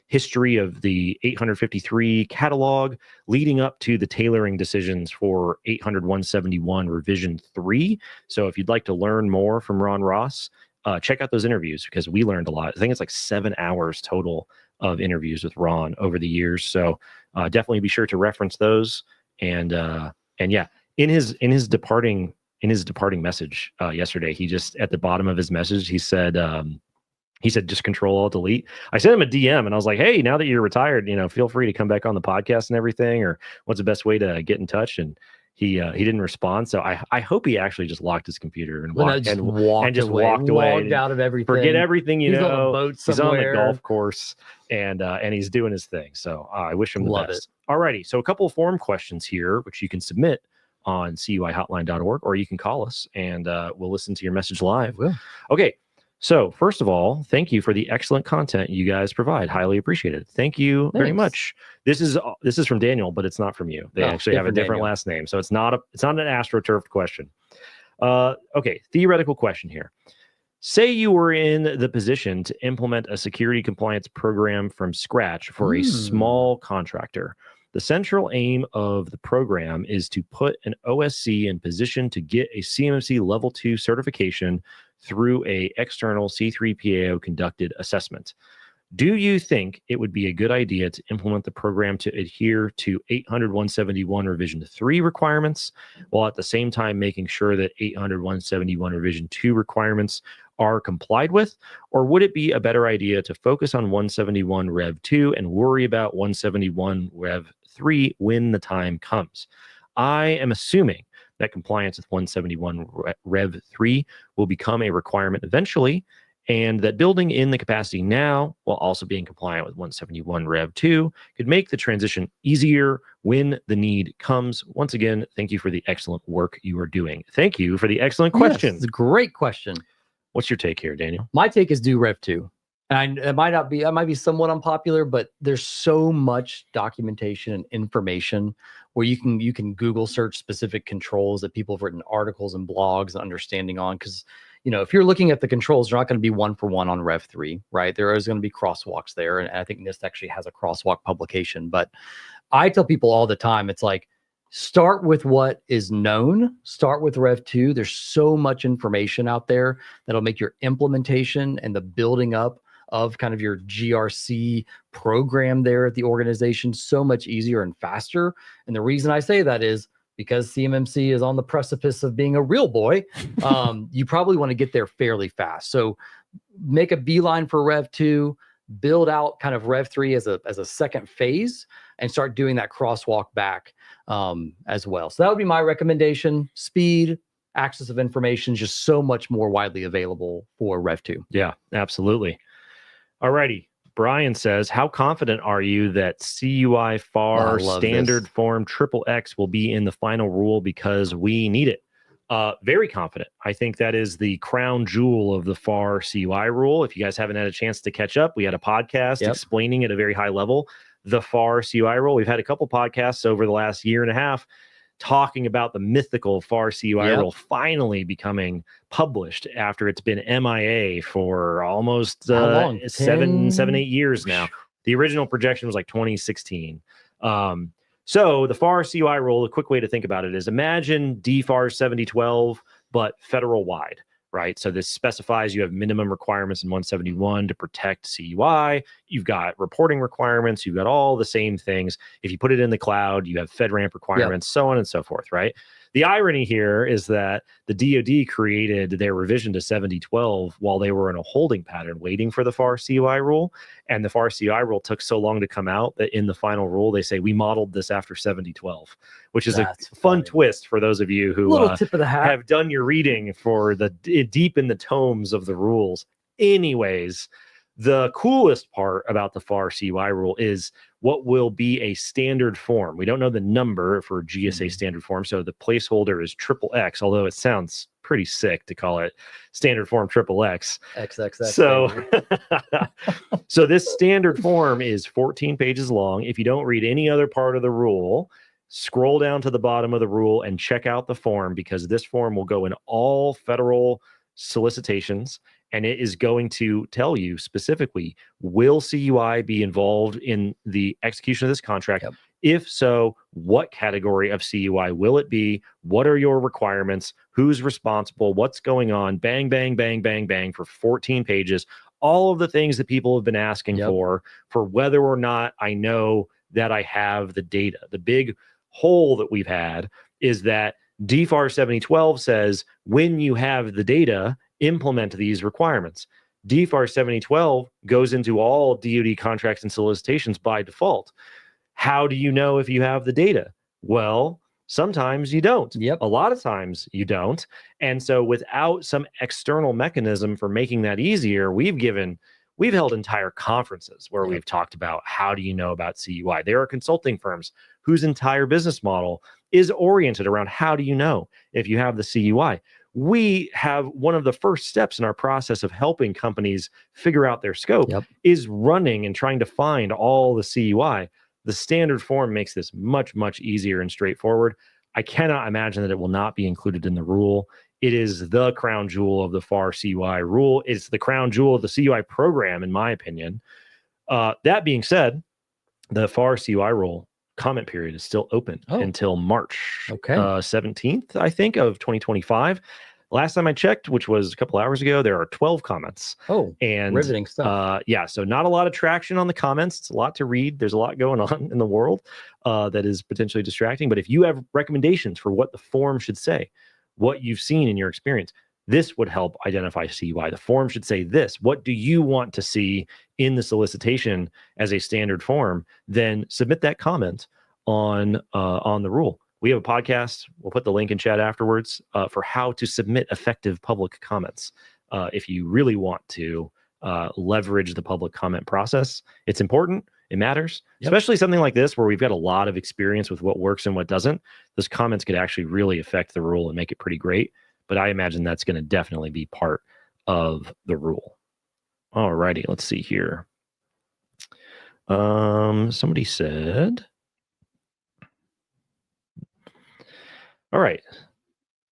history of the 853 catalog leading up to the tailoring decisions for 800-171 revision 3. So if you'd like to learn more from Ron Ross, check out those interviews because we learned a lot. I think it's like 7 hours total of interviews with Ron over the years. So definitely be sure to reference those. And yeah, in his departing message yesterday, he just at the bottom of his message, he said just Control Alt Delete. I sent him a DM and I was like, hey, now that you're retired, feel free to come back on the podcast and everything, or what's the best way to get in touch? And he didn't respond. So I hope he actually just locked his computer and walked away, logged out of everything. Forget everything, he's on a boat somewhere. He's on the golf course and he's doing his thing. So I wish him the best. Alrighty. So a couple of form questions here, which you can submit on CUIHotline.org, or you can call us and we'll listen to your message live. Okay. So first of all, thank you for the excellent content you guys provide. Highly appreciated. Thank you very much. This is from Daniel, but it's not from you. They actually have a different last name. So it's not an AstroTurfed question. Okay. Theoretical question here. Say you were in the position to implement a security compliance program from scratch for a small contractor. The central aim of the program is to put an OSC in position to get a CMMC Level 2 certification through a external C3PAO conducted assessment. Do you think it would be a good idea to implement the program to adhere to 800-171 revision 3 requirements, while at the same time making sure that 800-171 revision 2 requirements are complied with? Or would it be a better idea to focus on 171 Rev 2 and worry about 171 Rev 3 when the time comes? I am assuming that compliance with 171 Rev 3 will become a requirement eventually, and that building in the capacity now while also being compliant with 171 Rev 2 could make the transition easier when the need comes. Once again, thank you for the excellent work you are doing. Thank you for the excellent question. It's a great question. What's your take here, Daniel? My take is do Rev 2. And it might be somewhat unpopular, but there's so much documentation and information where you can Google search specific controls that people have written articles and blogs and understanding on. Because, if you're looking at the controls, they're not going to be 1-for-1 on Rev 3, right? There is going to be crosswalks there. And I think NIST actually has a crosswalk publication. But I tell people all the time, it's like, start with what is known. Start with Rev 2. There's so much information out there that'll make your implementation and the building up of kind of your GRC program there at the organization so much easier and faster. And the reason I say that is because CMMC is on the precipice of being a real boy. You probably want to get there fairly fast. So make a beeline for Rev 2, build out kind of Rev 3 as a second phase, and start doing that crosswalk back as well. So that would be my recommendation. Speed, access of information is just so much more widely available for Rev 2. Yeah, absolutely. All righty. Brian says, how confident are you that CUI FAR standard form XXX will be in the final rule because we need it? Very confident. I think that is the crown jewel of the FAR CUI rule. If you guys haven't had a chance to catch up, we had a podcast explaining at a very high level the FAR CUI rule. We've had a couple podcasts over the last year and a half talking about the mythical FAR CUI rule finally becoming published after it's been MIA for almost 7, 8 years now. The original projection was like 2016. So the FAR CUI rule, a quick way to think about it is imagine DFARS 7012, but federal wide, right? So this specifies you have minimum requirements in 171 to protect CUI. You've got reporting requirements. You've got all the same things. If you put it in the cloud, you have FedRAMP requirements, so on and so forth, right? The irony here is that the DoD created their revision to 7012 while they were in a holding pattern waiting for the FAR CUI rule. And the FAR CUI rule took so long to come out that in the final rule, they say we modeled this after 7012, which is a fun twist for those of you who tip of the hat. Have done your reading for the deep in the tomes of the rules. Anyways, the coolest part about the FAR CUI rule is what will be a standard form. We don't know the number for GSA standard form, so the placeholder is XXX, although it sounds pretty sick to call it standard form XXX. XXX. So, so this standard form is 14 pages long. If you don't read any other part of the rule, scroll down to the bottom of the rule and check out the form, because this form will go in all federal solicitations. And it is going to tell you specifically, will CUI be involved in the execution of this contract? Yep. If so, what category of CUI will it be? What are your requirements? Who's responsible? What's going on? Bang, bang, bang, bang, bang for 14 pages. All of the things that people have been asking for whether or not I know that I have the data. The big hole that we've had is that DFARS 7012 says when you have the data, implement these requirements. DFARS 7012 goes into all DoD contracts and solicitations by default. How do you know if you have the data? Well, sometimes you don't. A lot of times you don't. And so without some external mechanism for making that easier, we've held entire conferences where we've talked about how do you know about CUI. There are consulting firms whose entire business model is oriented around how do you know if you have the CUI. We have one of the first steps in our process of helping companies figure out their scope is running and trying to find all the CUI. The standard form makes this much, much easier and straightforward. I cannot imagine that it will not be included in the rule. It is the crown jewel of the FAR CUI rule. It's the crown jewel of the CUI program, in my opinion. That being said, the FAR CUI rule comment period is still open until March 17th, I think, of 2025. Last time I checked, which was a couple hours ago, there are 12 comments. And riveting stuff. So not a lot of traction on the comments. It's a lot to read. There's a lot going on in the world that is potentially distracting. But if you have recommendations for what the form should say, what you've seen in your experience, this would help identify CUI. The form should say this. What do you want to see in the solicitation as a standard form? Then submit that comment on the rule. We have a podcast. We'll put the link in chat afterwards for how to submit effective public comments. If you really want to leverage the public comment process, it's important. It matters, especially something like this where we've got a lot of experience with what works and what doesn't. Those comments could actually really affect the rule and make it pretty great. But I imagine that's going to definitely be part of the rule. All righty, let's see here. Somebody said, all right.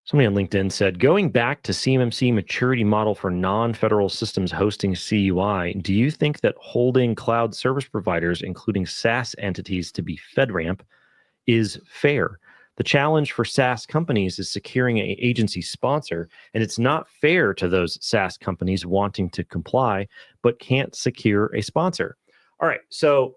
Somebody on LinkedIn said, going back to CMMC maturity model for non-federal systems hosting CUI, do you think that holding cloud service providers, including SaaS entities, to be FedRAMP is fair? The challenge for SaaS companies is securing an agency sponsor, and it's not fair to those SaaS companies wanting to comply but can't secure a sponsor. All right, so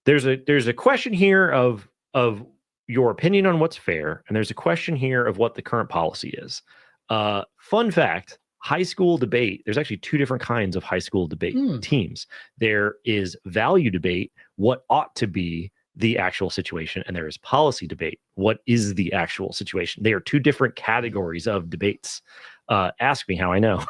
there's a question here of your opinion on what's fair, and there's a question here of what the current policy is. Fun fact: high school debate, there's actually two different kinds of high school debate teams. There is value debate, what ought to be the actual situation, and there is policy debate, what is the actual situation. They are two different categories of debates. Ask me how I know.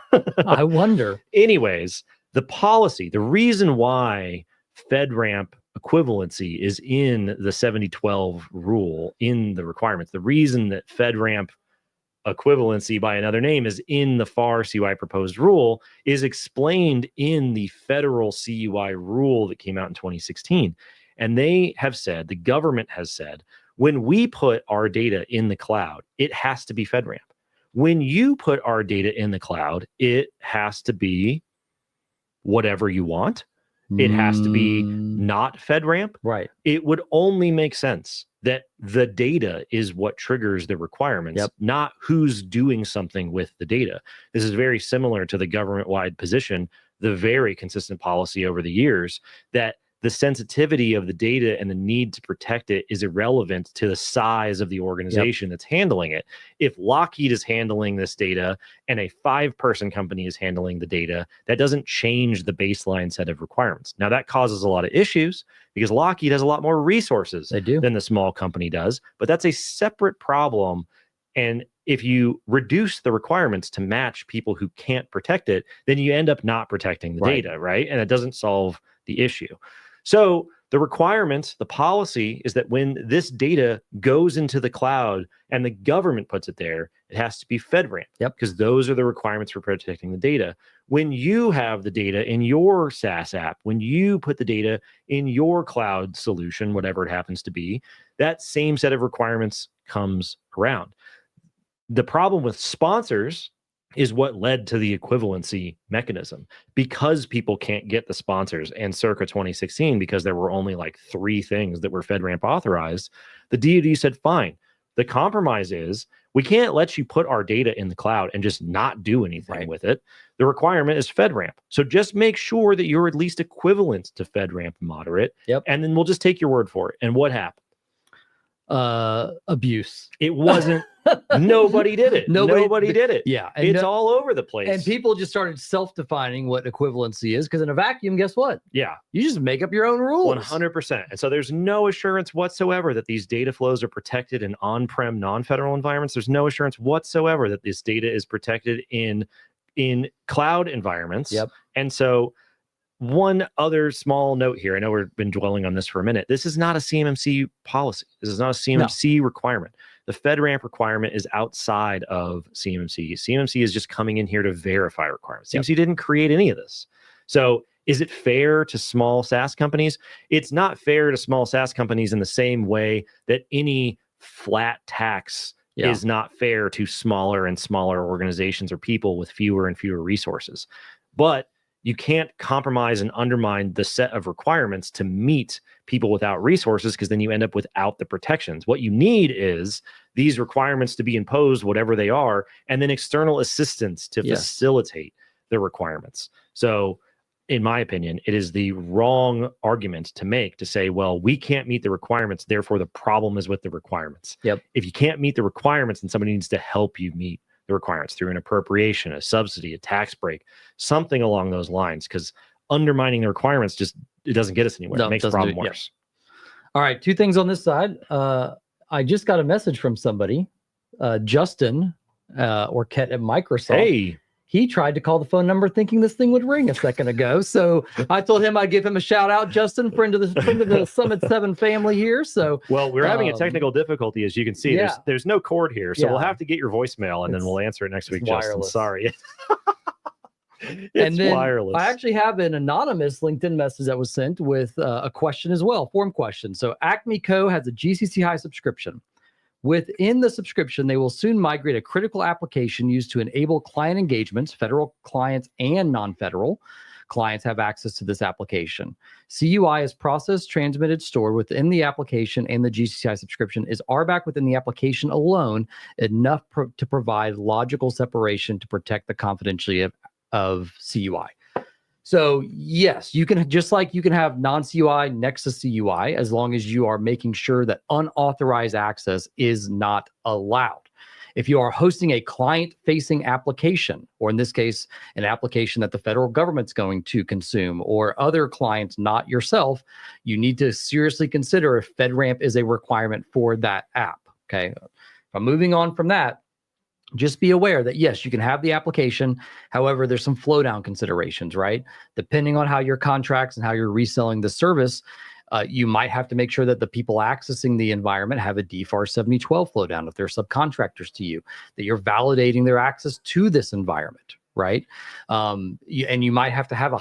I wonder. Anyways, the policy, the reason why FedRAMP equivalency is in the 7012 rule, in the requirements, the reason that FedRAMP equivalency by another name is in the FAR CUI proposed rule is explained in the federal CUI rule that came out in 2016. And they have said, the government has said, when we put our data in the cloud, it has to be FedRAMP. When you put our data in the cloud, it has to be whatever you want. It has to be not FedRAMP. Right. It would only make sense that the data is what triggers the requirements, not who's doing something with the data. This is very similar to the government-wide position, the very consistent policy over the years, that the sensitivity of the data and the need to protect it is irrelevant to the size of the organization that's handling it. If Lockheed is handling this data and a 5-person company is handling the data, that doesn't change the baseline set of requirements. Now, that causes a lot of issues because Lockheed has a lot more resources than the small company does, but that's a separate problem. And if you reduce the requirements to match people who can't protect it, then you end up not protecting the data, right? And it doesn't solve the issue. So the requirements, the policy is that when this data goes into the cloud and the government puts it there, it has to be FedRAMP because those are the requirements for protecting the data. When you have the data in your SaaS app, when you put the data in your cloud solution, whatever it happens to be, that same set of requirements comes around. The problem with sponsors is what led to the equivalency mechanism, because people can't get the sponsors. And circa 2016, because there were only like 3 things that were FedRAMP authorized, the DoD said, fine, the compromise is we can't let you put our data in the cloud and just not do anything with it. The requirement is FedRAMP. So just make sure that you're at least equivalent to FedRAMP moderate, and then we'll just take your word for it. And what happened? Abuse. It wasn't. Nobody did it. Nobody did it. Yeah. And it's all over the place. And people just started self-defining what equivalency is, because in a vacuum, guess what? Yeah. You just make up your own rules. 100%. And so there's no assurance whatsoever that these data flows are protected in on-prem, non-federal environments. There's no assurance whatsoever that this data is protected in cloud environments. And so one other small note here. I know we've been dwelling on this for a minute. This is not a CMMC policy. This is not a CMMC requirement. The FedRAMP requirement is outside of CMMC. CMMC is just coming in here to verify requirements. CMMC didn't create any of this. So is it fair to small SaaS companies? It's not fair to small SaaS companies in the same way that any flat tax is not fair to smaller and smaller organizations or people with fewer and fewer resources. But you can't compromise and undermine the set of requirements to meet people without resources, because then you end up without the protections. What you need is these requirements to be imposed, whatever they are, and then external assistance to facilitate the requirements. So in my opinion, it is the wrong argument to make to say, well, we can't meet the requirements, therefore the problem is with the requirements. If you can't meet the requirements, then somebody needs to help you meet the requirements through an appropriation, a subsidy, a tax break, something along those lines, because undermining the requirements it doesn't get us anywhere. It makes the problem worse. All right, 2 things on this side. I just got a message from somebody, Justin Orkett at Microsoft. Hey. He tried to call the phone number thinking this thing would ring a second ago. So I told him I'd give him a shout out, Justin, friend of the Summit 7 family here. So well, we're having a technical difficulty, as you can see. There's no cord here, so we'll have to get your voicemail and then we'll answer it next week. Justin, sorry. It's wireless. I actually have an anonymous LinkedIn message that was sent with a question as well, form question. So Acme Co has a GCC High subscription. Within the subscription, they will soon migrate a critical application used to enable client engagements, federal clients and non-federal. clients have access to this application. CUI is processed, transmitted, stored within the application, and the GCCI subscription is RBAC within the application alone, enough to provide logical separation to protect the confidentiality of CUI. So yes, you can, just like you can have non-CUI next to CUI, as long as you are making sure that unauthorized access is not allowed. If you are hosting a client-facing application, or in this case, an application that the federal government's going to consume, or other clients, not yourself, you need to seriously consider if FedRAMP is a requirement for that app. Okay. If I'm moving on from that, just be aware that yes, you can have the application. However, there's some flow down considerations, right? Depending on how your contracts and how you're reselling the service, you might have to make sure that the people accessing the environment have a DFARS 7012 flow down if they're subcontractors to you, that you're validating their access to this environment, right? And you might have to have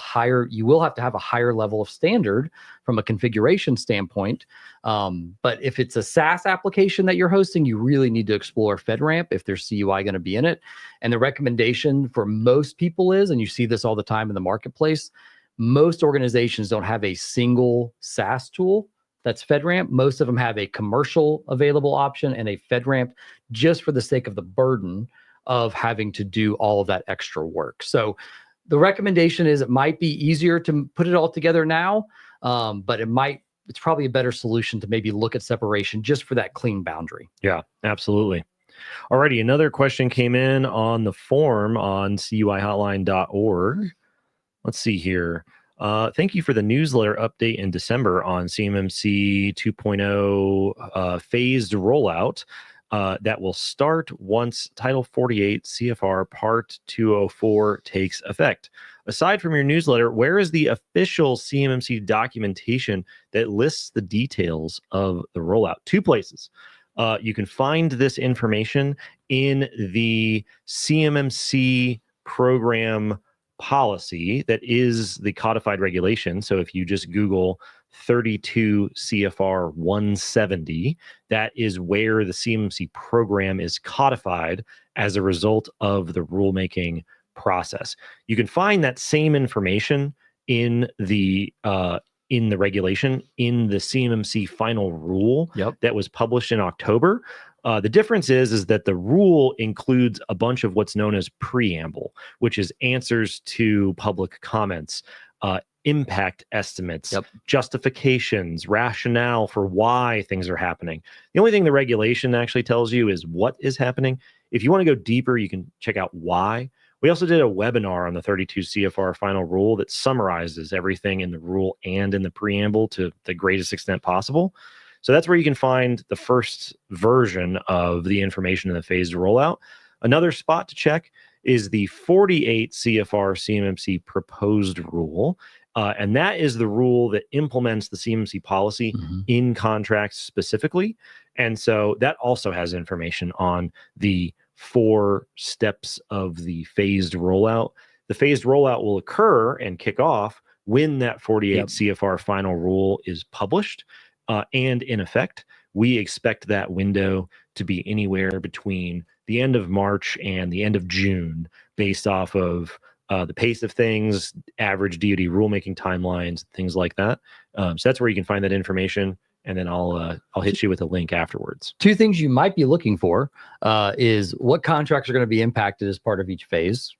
you will have to have a higher level of standard from a configuration standpoint. But if it's a SaaS application that you're hosting, you really need to explore FedRAMP if there's CUI going to be in it. And the recommendation for most people is, and you see this all the time in the marketplace, most organizations don't have a single SaaS tool that's FedRAMP. Most of them have a commercial available option and a FedRAMP, just for the sake of the burden of having to do all of that extra work. So the recommendation is it might be easier to put it all together now, but it's probably a better solution to maybe look at separation just for that clean boundary. Yeah, absolutely. Alrighty, another question came in on the form on CUIHotline.org. Let's see here. Thank you for the newsletter update in December on CMMC 2.0 phased rollout that will start once Title 48 CFR Part 204 takes effect. Aside from your newsletter, where is the official CMMC documentation that lists the details of the rollout? Two places. You can find this information in the CMMC program policy that is the codified regulation. So if you just Google 32 CFR 170, that is where the CMMC program is codified as a result of the rulemaking process. You can find that same information in the regulation in the CMMC final rule that was published in October. The difference is that the rule includes a bunch of what's known as preamble, which is answers to public comments, impact estimates, justifications, rationale for why things are happening. The only thing the regulation actually tells you is what is happening. If you want to go deeper, you can check out why. We also did a webinar on the 32 CFR final rule that summarizes everything in the rule and in the preamble to the greatest extent possible. So that's where you can find the first version of the information in the phased rollout. Another spot to check is the 48 CFR CMMC proposed rule. And that is the rule that implements the CMMC policy in contracts specifically. And so that also has information on the 4 steps of the phased rollout. The phased rollout will occur and kick off when that 48 CFR final rule is published. And in effect, we expect that window to be anywhere between the end of March and the end of June, based off of the pace of things, average DoD rulemaking timelines, things like that. So that's where you can find that information, and then I'll hit you with a link afterwards. 2 things you might be looking for is what contracts are going to be impacted as part of each phase.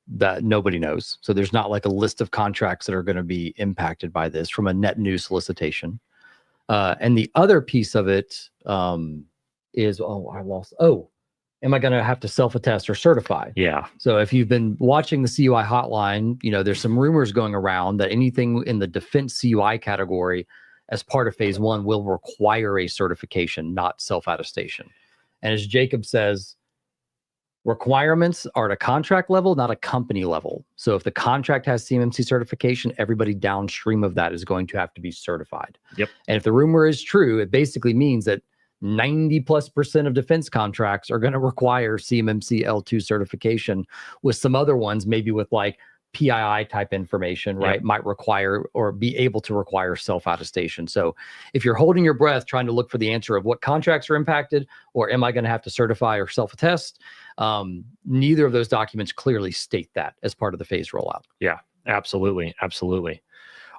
That nobody knows. So there's not like a list of contracts that are going to be impacted by this from a net new solicitation. And the other piece of it is, am I going to have to self-attest or certify? Yeah. So if you've been watching the CUI hotline, there's some rumors going around that anything in the defense CUI category as part of phase 1 will require a certification, not self-attestation. And as Jacob says, requirements are at a contract level, not a company level. So if the contract has CMMC certification, everybody downstream of that is going to have to be certified. Yep. And if the rumor is true, it basically means that 90+% of defense contracts are going to require CMMC L2 certification, with some other ones, maybe with like PII type information, right, might require or be able to require self-attestation. So if you're holding your breath trying to look for the answer of what contracts are impacted, or am I going to have to certify or self-attest, neither of those documents clearly state that as part of the phase rollout. Yeah, Absolutely. Absolutely.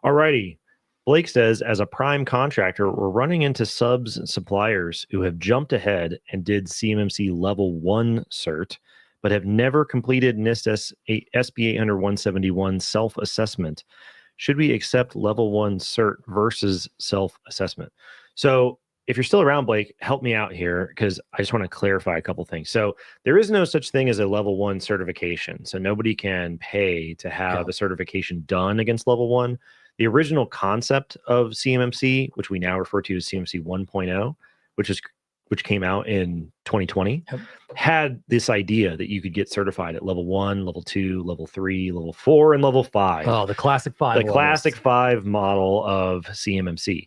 All righty. Blake says, as a prime contractor, we're running into subs and suppliers who have jumped ahead and did CMMC level 1 cert, but have never completed NIST SB 800-171 self-assessment. Should we accept level 1 cert versus self-assessment? So if you're still around, Blake, help me out here because I just want to clarify a couple things. So there is no such thing as a level 1 certification. So nobody can pay to have a certification done against level 1. The original concept of CMMC, which we now refer to as CMMC 1.0, which came out in 2020, had this idea that you could get certified at level 1, level 2, level 3, level 4, and level 5. Oh, the classic 5. The classic 5 model of CMMC.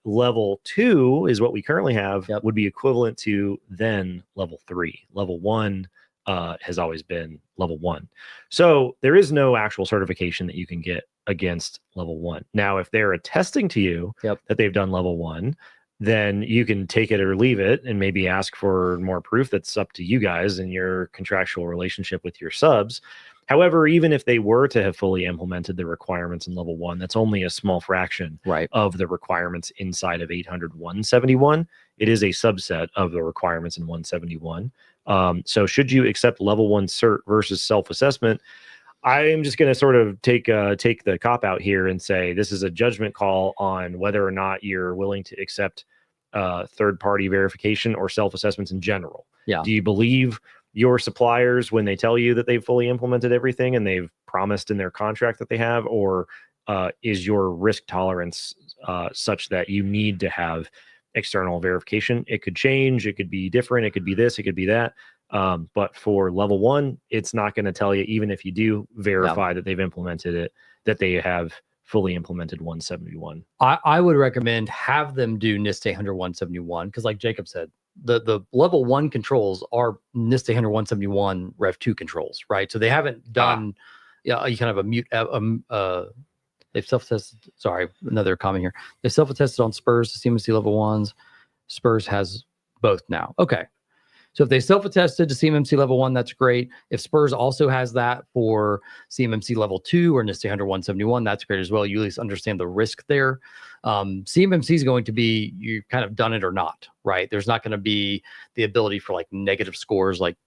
Level 2 is what we currently have, would be equivalent to then level 3. Level 1 has always been level 1. So there is no actual certification that you can get against level 1. Now, if they're attesting to you that they've done level 1, then you can take it or leave it and maybe ask for more proof. That's up to you guys and your contractual relationship with your subs. However, even if they were to have fully implemented the requirements in level 1, that's only a small fraction of the requirements inside of 800-171. It is a subset of the requirements in 171. So should you accept level 1 cert versus self-assessment? I am just going to sort of take the cop out here and say this is a judgment call on whether or not you're willing to accept third-party verification or self-assessments in general. Do you believe your suppliers when they tell you that they've fully implemented everything and they've promised in their contract that they have, or is your risk tolerance such that you need to have external verification? It could change. It could be different. It could be this. It could be that. But for level 1, it's not going to tell you, even if you do verify that they've implemented it, that they have fully implemented 171. I would recommend have them do NIST 800-171 because, like Jacob said, the level 1 controls are NIST 800-171 Rev 2 controls, right? So they haven't done you kind of a mute. They've self-tested. Sorry, another comment here. They self-attested on Spurs to CMMC level 1s. Spurs has both now. Okay. So if they self-attested to CMMC level 1, that's great. If Spurs also has that for CMMC level 2 or NIST 800-171, that's great as well. You at least understand the risk there. CMMC is going to be, you kind of done it or not, right? There's not going to be the ability for like negative scores, like,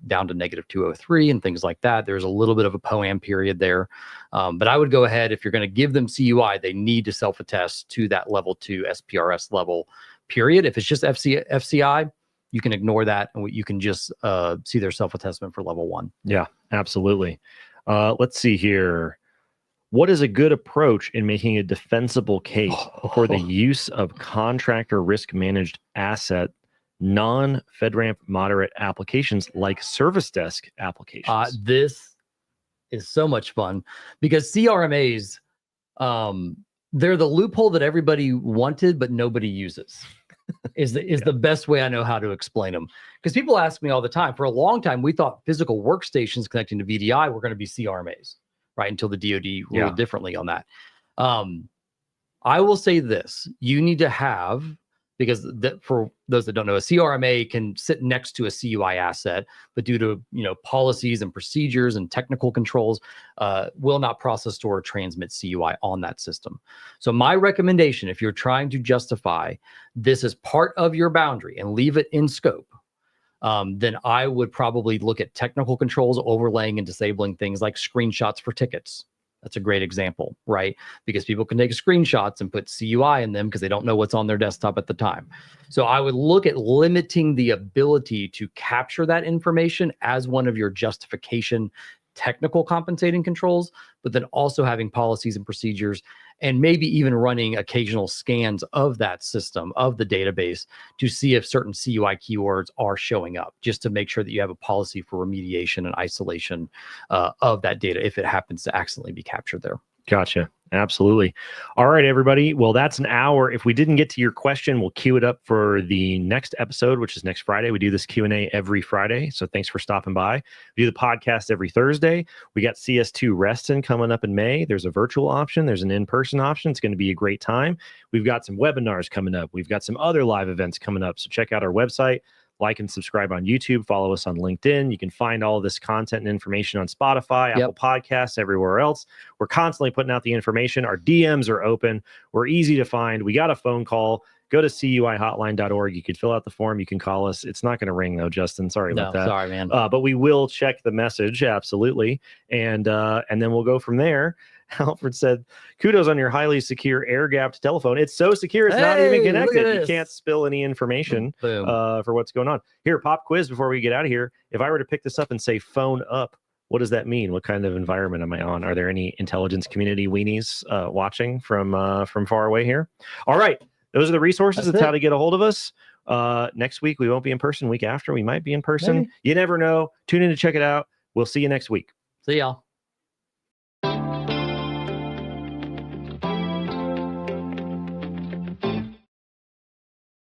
down to negative 203 and things like that. There's a little bit of a POAM period there. But I would go ahead, if you're going to give them CUI, they need to self-attest to that level 2 SPRS level period. If it's just FCI, you can ignore that and you can just see their self-attestment for level 1. Yeah, absolutely. Let's see here. What is a good approach in making a defensible case for the use of contractor risk managed asset non-FedRAMP moderate applications like service desk applications? This is so much fun because CRMAs, they're the loophole that everybody wanted but nobody uses. is the best way I know how to explain them. Because people ask me all the time. For a long time, we thought physical workstations connecting to VDI were going to be CRMAs, right? Until the DoD ruled differently on that. I will say this. You need to have, because for those that don't know, a CRMA can sit next to a CUI asset, but due to policies and procedures and technical controls, will not process, store, or transmit CUI on that system. So my recommendation, if you're trying to justify this as part of your boundary and leave it in scope, then I would probably look at technical controls, overlaying and disabling things like screenshots for tickets. That's a great example, right? Because people can take screenshots and put CUI in them because they don't know what's on their desktop at the time. So I would look at limiting the ability to capture that information as one of your justification technical compensating controls, but then also having policies and procedures and maybe even running occasional scans of that system, of the database, to see if certain CUI keywords are showing up, just to make sure that you have a policy for remediation and isolation of that data if it happens to accidentally be captured there. Gotcha. Absolutely. All right, everybody. Well, that's an hour. If we didn't get to your question, we'll queue it up for the next episode, which is next Friday. We do this Q&A every Friday. So thanks for stopping by. We do the podcast every Thursday. We got CS2 Reston coming up in May. There's a virtual option. There's an in-person option. It's going to be a great time. We've got some webinars coming up. We've got some other live events coming up. So check out our website, Like and subscribe on YouTube. Follow us on LinkedIn. You can find all of this content and information on Spotify, Apple Podcasts, everywhere else. We're constantly putting out the information. Our DMs are open. We're easy to find. We got a phone call. Go to CUIHotline.org. You can fill out the form. You can call us. It's not going to ring, though, Justin. Sorry about that. Sorry, man. But we will check the message. Absolutely. And then we'll go from there. Alfred said, kudos on your highly secure air-gapped telephone. It's so secure, it's not even connected. You can't spill any information for what's going on. Here, pop quiz before we get out of here. If I were to pick this up and say phone up, what does that mean? What kind of environment am I on? Are there any intelligence community weenies watching from far away here? All right. Those are the resources. That's how to get a hold of us. Next week, we won't be in person. Week after, we might be in person. Maybe. You never know. Tune in to check it out. We'll see you next week. See y'all.